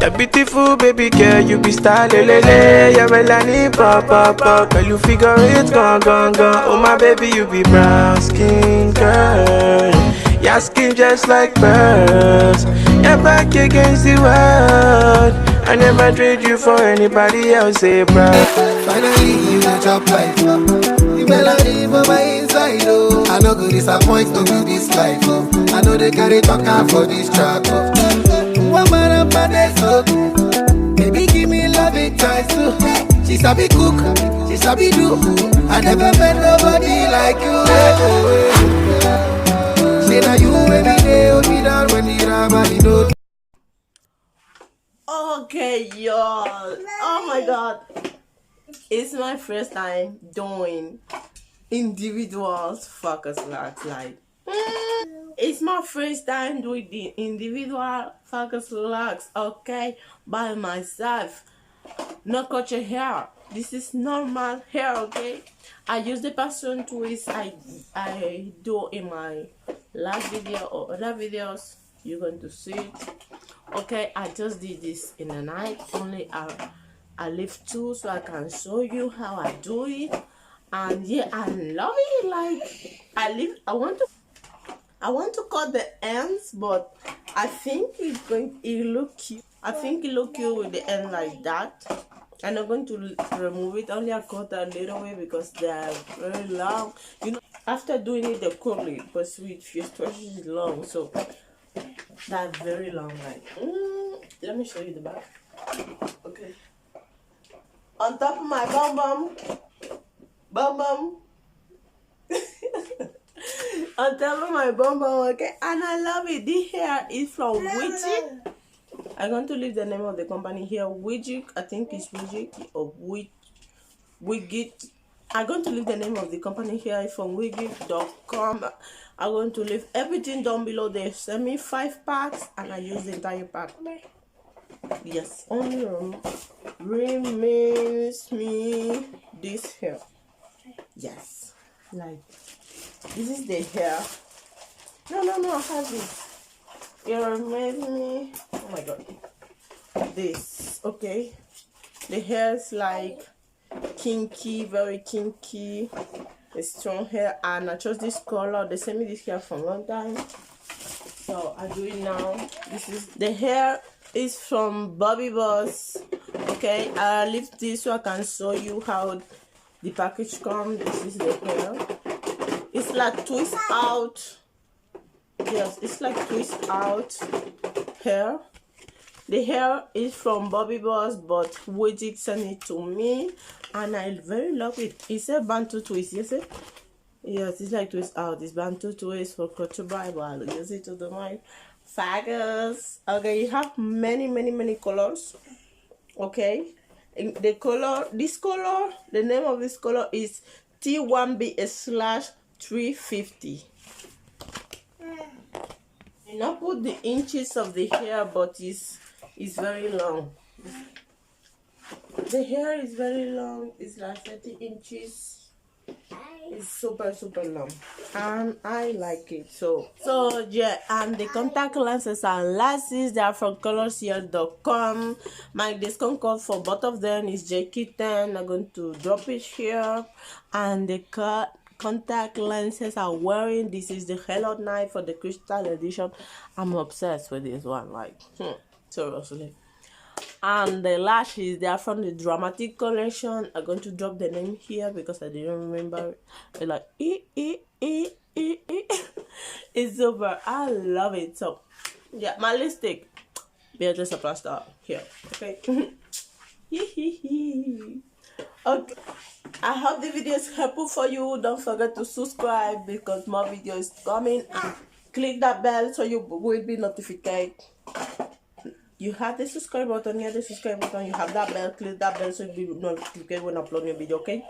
You're beautiful, baby girl, you be star, lelele. You're Melanie, pop, pop, pop. Girl, you figure it, gone, gone, gone. Oh my baby, you be brown skin girl. Your skin just like pearls. You're back against the world. I never trade you for anybody else, say, bro. Finally, you got your life. You melody for my inside, oh. I know good disappoint to be this life, oh. I know they carry talk for this track, oh. One man up on this, oh. Baby, give me love it twice, too. She sabi cook, she sabi do. I never met nobody like you, say now you every day, hold me down when the rabbi know. Okay, y'all. Oh my god. It's my first time doing individuals focus locks. Like, it's my first time doing the individual focus locks, okay, by myself. No culture hair. This is normal hair, okay. I use the passion twist I do in my last video or other videos. You're going to see it. Okay, I just did this in the night. Only I leave two so I can show you how I do it. And yeah, I love it. Like, I want to cut the ends, but I think it look cute. I think it look cute with the end like that. I'm not going to remove it. Only I cut a little way because they are very long. You know, after doing it, they curl it, but with your stretches is long, so that's very long. Like, let me show you the back. Okay. On top of my bum bum. On top of my bum, okay, and I love it. This hair is from WIGGIT. I'm going to leave the name of the company here. WIGGIT, I think it's WIGGIT or WIGGIT. I'm going to leave the name of the company here from WIGGIT.com. I'm going to leave everything down below. They send me 5 packs and I use the entire pack. Yes, only remains me this hair. Yes, like this is the hair. No, I have this. It reminds me, oh my god, this, okay. The hair is like kinky, very kinky. It's strong hair, and I chose this color. They sent me this hair for a long time, so I do it now. This is the hair is from Bobby Boss. Okay, I leave this so I can show you how the package comes. This is the hair. It's like twist out. Yes, it's like twist out hair. The hair is from Bobby Boss, but WIGGIT sent it to me, and I very love it. It's a Bantu twist, you see? Yes, it's like twist out. It's Bantu twist for culture Bible. I'll use it to do my faggots. Okay, you have many colors. Okay, and the color, the name of this color is T1B/350. I not put the inches of the hair, but it's very long. The hair is very long. It's like 30 inches. It's super long, and I like it. So yeah, and the contact lenses and lashes, they are from colorshield.com. My discount code for both of them is JK10. I'm going to drop it here. And the contact lenses I'm wearing, this is the Hello Night for the Crystal Edition. I'm obsessed with this one, like seriously. And the lashes, they are from the Dramatic collection. I'm going to drop the name here because I didn't remember it. They're like it's super. I love it. So yeah, my lipstick, Beatrice plaster here. Okay. Okay, I hope the video is helpful for you. Don't forget to subscribe because more videos coming, and click that bell so you will be notified. You have the subscribe button, near the subscribe button, you have that bell, click that bell so you'll be notified when I upload your video, okay?